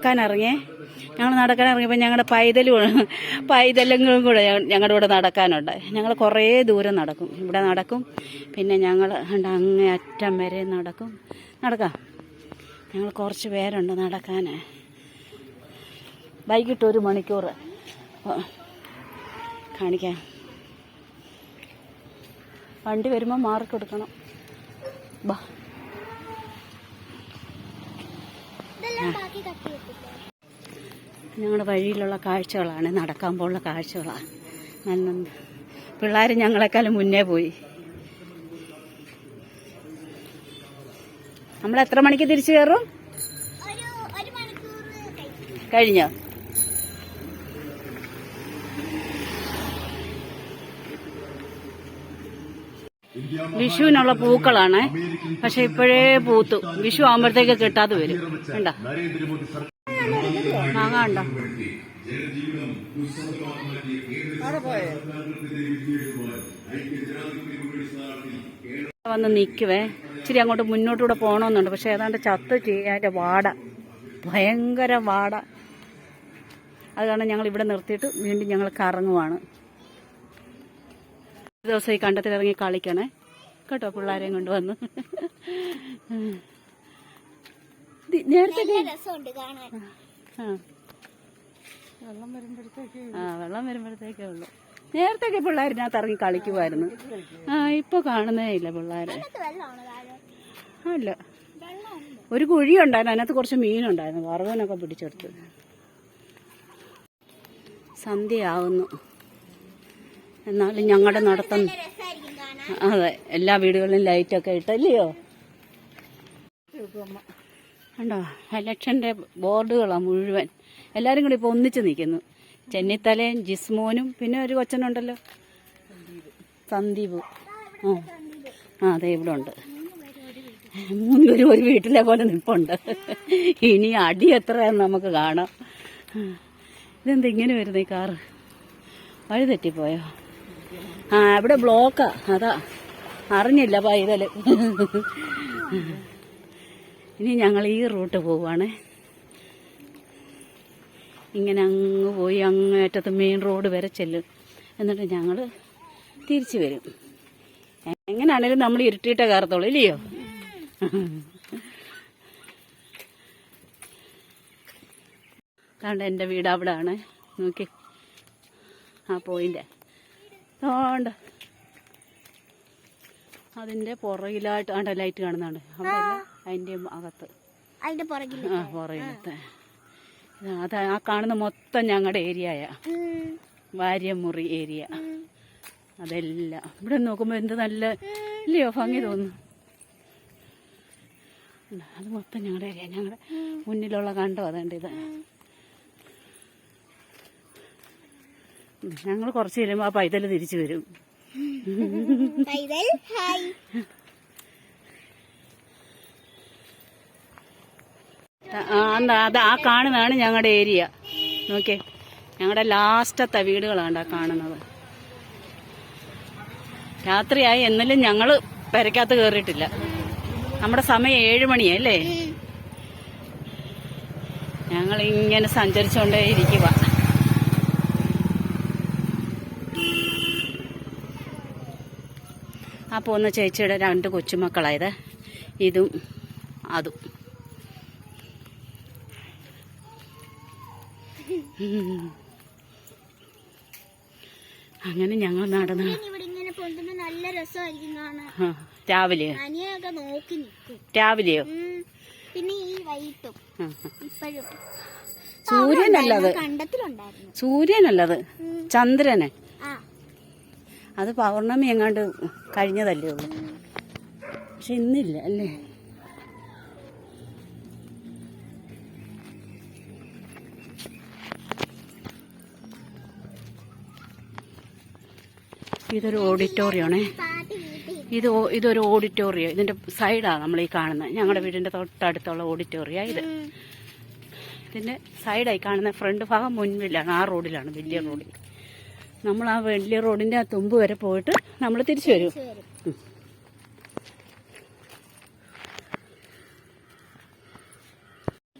നടക്കാനിറങ്ങിയേ. ഞങ്ങൾ നടക്കാനിറങ്ങിയപ്പോൾ ഞങ്ങളുടെ പൈതലങ്ങളും കൂടെ ഞങ്ങളുടെ കൂടെ നടക്കാനുണ്ട്. ഞങ്ങൾ കുറേ ദൂരം നടക്കും. ഇവിടെ നടക്കും, പിന്നെ ഞങ്ങൾ അങ്ങേ അറ്റം വരെ നടക്കാം. ഞങ്ങൾ കുറച്ച് പേരുണ്ട് നടക്കാൻ. വൈകിട്ട് 1 മണിക്കൂർ കാണിക്കാം. വണ്ടി വരുമ്പോൾ മാർക്ക് കൊടുക്കണം. ബാ, ഞങ്ങളുടെ വഴിയിലുള്ള കാഴ്ചകളാണ്, നടക്കാൻ പോകുന്ന കാഴ്ചകളാണ്. നല്ല പിള്ളേർ ഞങ്ങളെക്കാളും മുന്നേ പോയി. നമ്മൾ എത്ര മണിക്ക് തിരിച്ചു കയറും? കഴിഞ്ഞോ? വിഷുവിനുള്ള പൂക്കളാണ്, പക്ഷെ ഇപ്പോഴേ പൂത്തു. വിഷു ആകുമ്പോഴത്തേക്ക് കിട്ടാതെ വരും. വേണ്ട മാങ്ങ ഉണ്ടോ? വന്ന് നിൽക്കുവേ. ഇച്ചിരി അങ്ങോട്ട് മുന്നോട്ടൂടെ പോകണമെന്നുണ്ട്, പക്ഷെ ഏതാണ്ട് ചത്ത് അതിൻ്റെ വാട, ഭയങ്കര വാട. അത് കാരണം ഞങ്ങൾ ഇവിടെ നിർത്തിയിട്ട് വീണ്ടും ഞങ്ങൾ കറങ്ങുവാണ്. ഒരു ദിവസം ഈ കണ്ടത്തിലിറങ്ങി കളിക്കണേ കേട്ടോ, പിള്ളേരെയും കൊണ്ടുവന്ന്. നേരത്തെ വെള്ളം വരുമ്പോഴത്തേക്കേ ഉള്ളു. നേരത്തെയൊക്കെ പിള്ളേരിനകത്ത് ഇറങ്ങി കളിക്കുമായിരുന്നു. ഇപ്പൊ കാണുന്നേ ഇല്ല പിള്ളേരെ. അല്ല, ഒരു കുഴി ഉണ്ടായിരുന്നു, അതിനകത്ത് കുറച്ച് മീനുണ്ടായിരുന്നു, വറവനൊക്കെ പിടിച്ചെടുത്ത്. സന്ധ്യയാവുന്നു, എന്നാലും ഞങ്ങളുടെ നടത്തം. അതെ, എല്ലാ വീടുകളിലും ലൈറ്റൊക്കെ ഇട്ടല്ലയോ. കണ്ടോ, ഇലക്ഷൻ്റെ ബോർഡുകളാണ് മുഴുവൻ. എല്ലാവരും കൂടി ഇപ്പോൾ ഒന്നിച്ച് നിൽക്കുന്നു. ചെന്നിത്തലയും ജിസ്മോനും പിന്നെ ഒരു കൊച്ചനുണ്ടല്ലോ, സന്ദീപ്. അതെ, ഇവിടെ ഉണ്ട്. 3 പേരും ഒരു വീട്ടിലെ പോലെ നിൽപ്പുണ്ട്. ഇനി അടി എത്രയാന്ന് നമുക്ക് കാണാം. ഇതെന്താ ഇങ്ങനെ വരുന്നത് ഈ കാറ്? വഴി തെറ്റിപ്പോയോ? ഇവിടെ ബ്ലോക്കാ, അതാ അറിഞ്ഞില്ല പൈതല്. ഇനി ഞങ്ങൾ ഈ റൂട്ട് പോവുകയാണേ. ഇങ്ങനെ അങ്ങ് പോയി അങ്ങേറ്റത്ത് മെയിൻ റോഡ് വരെ ചെല്ലും. എന്നിട്ട് ഞങ്ങൾ തിരിച്ചു വരും. എങ്ങനെയാണേലും നമ്മൾ ഇരുട്ടിയിട്ടേ കയറത്തുള്ളൂ, ഇല്ലയോ? കണ്ട, എൻ്റെ വീട് അവിടെ ആണ്. നോക്കി ആ പോയിന്റ് തോണ്ട, അതിൻ്റെ പുറകിലായിട്ട് ആണ്ട ലൈറ്റ് കാണുന്നുണ്ട്. അവിടെ അതിൻ്റെ അകത്ത്, പുറകിലത്തെ അത് ആ കാണുന്ന മൊത്തം ഞങ്ങളുടെ ഏരിയയാ, വാര്യമുറി ഏരിയ. അതെല്ലാം ഇവിടെ നോക്കുമ്പോൾ എന്ത് നല്ല ഇല്ലയോ ഭംഗി തോന്നുന്നു. അത് മൊത്തം ഞങ്ങളുടെ ഏരിയ. ഞങ്ങളുടെ മുന്നിലുള്ള കണ്ടോ അതേണ്ട ഇത്. ഞങ്ങൾ കുറച്ച് കഴിയുമ്പോൾ ആ പൈതൽ തിരിച്ചു വരും. അത് ആ കാണുന്നതാണ് ഞങ്ങളുടെ ഏരിയ. നോക്കിയേ, ഞങ്ങളുടെ ലാസ്റ്റത്തെ വീടുകളാണ് ആ കാണുന്നത്. രാത്രിയായി എന്നാലും ഞങ്ങൾ പെരക്കകത്ത് കയറിയിട്ടില്ല. നമ്മുടെ സമയം 7 മണിയല്ലേ. ഞങ്ങൾ ഇങ്ങനെ സഞ്ചരിച്ചുകൊണ്ടേ ഇരിക്കുക. ആ പോകുന്ന ചേച്ചിയുടെ 2 കൊച്ചുമക്കളായത്, ഇതും അതും. അങ്ങനെ ഞങ്ങൾ നടന്നു. രാവിലെയോ? പിന്നെ ഈ വൈകിട്ടും സൂര്യനല്ലത്, സൂര്യനല്ലത് ചന്ദ്രന്. അത് പൗർണമി എങ്ങാണ്ട് കഴിഞ്ഞതല്ലേ ഉള്ളു, പക്ഷെ ഇന്നില്ല അല്ലേ. ഇതൊരു ഓഡിറ്റോറിയമാണേ. ഇതൊരു ഓഡിറ്റോറിയം. ഇതിന്റെ സൈഡാണ് നമ്മൾ ഈ കാണുന്നത്. ഞങ്ങളുടെ വീടിന്റെ തൊട്ടടുത്തുള്ള ഓഡിറ്റോറിയം ഇത്. ഇതിന്റെ സൈഡായി കാണുന്ന ഫ്രണ്ട് ഭാഗം മുൻപിലാണ്, ആ റോഡിലാണ്, വലിയ റോഡിൽ. നമ്മൾ ആ വലിയ റോഡിന്റെ ആ തുമ്പ് വരെ പോയിട്ട് നമ്മൾ തിരിച്ചു വരും.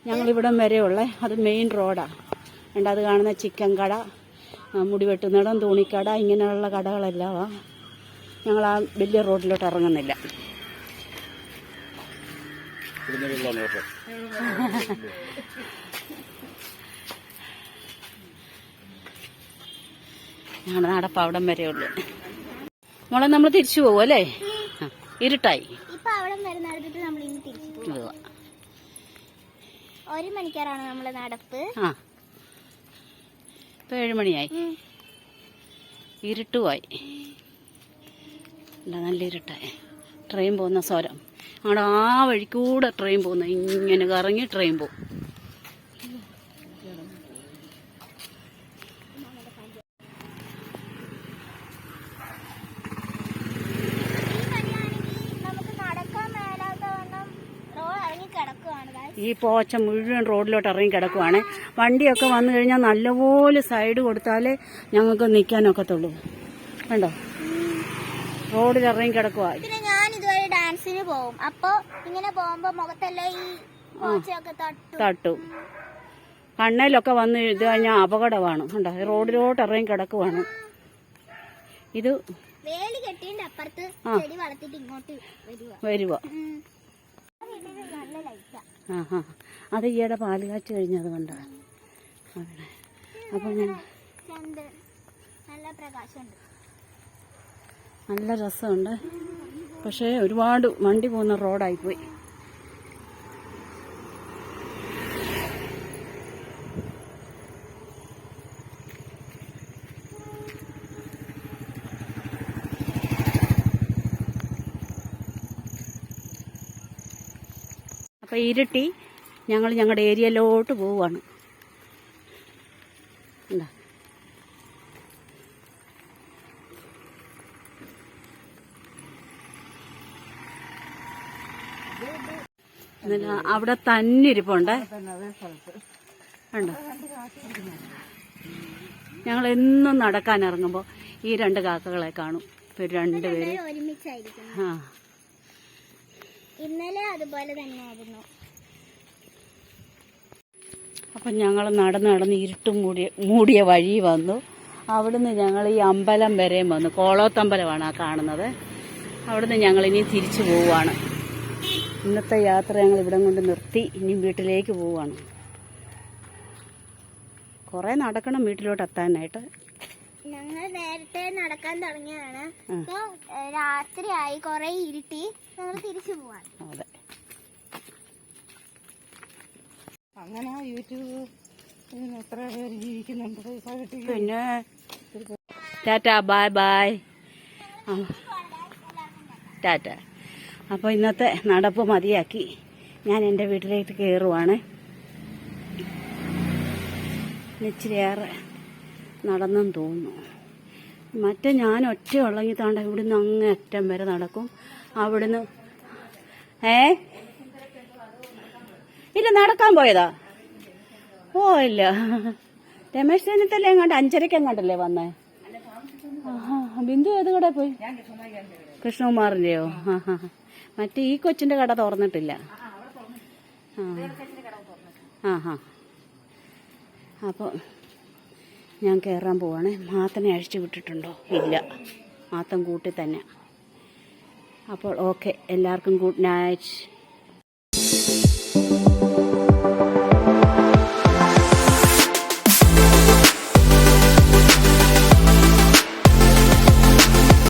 ഞങ്ങളിവിടം വരെയുള്ള അത് മെയിൻ റോഡാണ്. ഉണ്ട് അത് കാണുന്ന ചിക്കൻ കട, മുടി വെട്ടുന്നിടം, തുണിക്കട, ഇങ്ങനെയുള്ള കടകളെല്ലാം ഞങ്ങൾ ആ വലിയ റോഡിലോട്ട് ഇറങ്ങുന്നില്ല. ഞങ്ങളുടെ നടപ്പ് അവിടം വരെ ഉള്ളു. മോളെ നമ്മൾ തിരിച്ചു പോകും അല്ലേ? ഇരുട്ടായി. ഇപ്പൊ അവിടെ വരെ നടന്നിട്ട് നമ്മൾ ഇനി തിരിച്ചു പോകും. 1 മണിക്കൂറാണ് നമ്മള് നടപ്പ്. ഇപ്പൊ 7 മണിയായി. ഇരുട്ടുമായി. നല്ല ഇരുട്ടായി. ട്രെയിൻ പോകുന്ന സ്വരം. അവിടെ ആ വഴിക്കൂടെ ട്രെയിൻ പോകുന്ന, ഇങ്ങനെ കറങ്ങി ട്രെയിൻ പോകും. ഈ പോച്ച മുഴുവൻ റോഡിലോട്ട് ഇറങ്ങി കിടക്കുവാണ്. വണ്ടിയൊക്കെ വന്നു കഴിഞ്ഞാൽ നല്ലപോലെ സൈഡ് കൊടുത്താലേ ഞങ്ങൾക്ക് നിൽക്കാനൊക്കത്തുള്ളൂ. കണ്ടോ, റോഡിൽ ഇറങ്ങി കിടക്കുവാ. പിന്നെ ഞാൻ ഇതുവരെ ഡാൻസിന് പോകും. അപ്പൊ ഇങ്ങനെ പോകുമ്പോ മുഖത്തെല്ലാം ഈ പോച്ചയൊക്കെ തട്ടും. കണ്ണയിലൊക്കെ വന്ന് ഇത് കഴിഞ്ഞാൽ അപകടമാണ്. കണ്ടോ, റോഡിലോട്ട് ഇറങ്ങി കിടക്കുവാണ്. ഇത് വേലി കെട്ടിന്റെ അപ്പുറത്ത് ചെടി വളർത്തിട്ട് ഇങ്ങോട്ട് വരുവാ. അത് ഈയിടെ പാല് കാച്ച് കഴിഞ്ഞത് കണ്ട. അപ്പൊ ഞാൻ നല്ല രസമുണ്ട്. പക്ഷേ ഒരുപാട് വണ്ടി പോകുന്ന റോഡായിപ്പോയി. അപ്പോൾ ഇരുട്ടി ഞങ്ങൾ ഞങ്ങളുടെ ഏരിയയിലോട്ട് പോവുകയാണ്. അവിടെ തന്നെ ഇരിപ്പുണ്ട്. ഉണ്ടോ, ഞങ്ങൾ എന്നും നടക്കാൻ ഇറങ്ങുമ്പോൾ ഈ 2 കാക്കകളെ കാണും. ഇപ്പൊ 2 പേര് ഇന്നലെ അതുപോലെ തന്നെയായിരുന്നു. അപ്പം ഞങ്ങൾ നടന്ന് ഇരുട്ട് മൂടിയ വഴി വന്നു. അവിടുന്ന് ഞങ്ങൾ ഈ അമ്പലം വരെയും വന്നു. കോളോത്തമ്പലമാണ് ആ കാണുന്നത്. അവിടുന്ന് ഞങ്ങൾ ഇനി തിരിച്ചു പോവുകയാണ്. ഇന്നത്തെ യാത്ര ഞങ്ങൾ ഇവിടം കൊണ്ട് നിർത്തി. ഇനി വീട്ടിലേക്ക് പോവുകയാണ്. കുറേ നടക്കണം വീട്ടിലോട്ട് എത്താനായിട്ട്. ഞങ്ങൾ നേരത്തെ നടക്കാൻ തുടങ്ങിയതാണ്. ഇപ്പൊ രാത്രിയായി, കുറെ ഇരുട്ടി, ഞങ്ങൾ തിരിച്ചു പോവാണ്. അതെ, അങ്ങനെ യൂട്യൂബ് എത്ര പേര് ജീവിക്കുന്നുണ്ട്. പിന്നെ ടാറ്റ, ബൈ ബൈ, ടാറ്റ. അപ്പോൾ ഇന്നത്തെ നടപ്പ് മതിയാക്കി ഞാൻ എൻ്റെ വീട്ടിലേക്ക് കയറുവാണ്. ഇച്ചിരിയേറെ നടന്നെന്ന് തോന്നുന്നു. മറ്റേ ഞാൻ ഒറ്റ ഉള്ളെങ്കിൽ താണ്ട ഇവിടുന്ന് അങ്ങ് അറ്റം വരെ നടക്കും. അവിടുന്ന് ഇല്ല, നടക്കാൻ പോയതാ. ഓ ഇല്ല, രമേശ് ചെന്നിത്തല എങ്ങാണ്ട് 5:30 എങ്ങാണ്ടല്ലേ വന്നേ. ബിന്ദു ഏത് കട പോയി? കൃഷ്ണകുമാറിൻ്റെയോ? മറ്റേ ഈ കൊച്ചിൻ്റെ കട തുറന്നിട്ടില്ല. അപ്പോൾ ഞാൻ കയറാൻ പോവാണ്. മാത്തനെ അഴിച്ചു വിട്ടിട്ടുണ്ടോ? ഇല്ല, മാത്തൻ കൂട്ടി തന്നെ. അപ്പോൾ ഓക്കെ, എല്ലാവർക്കും ഗുഡ് നൈറ്റ്.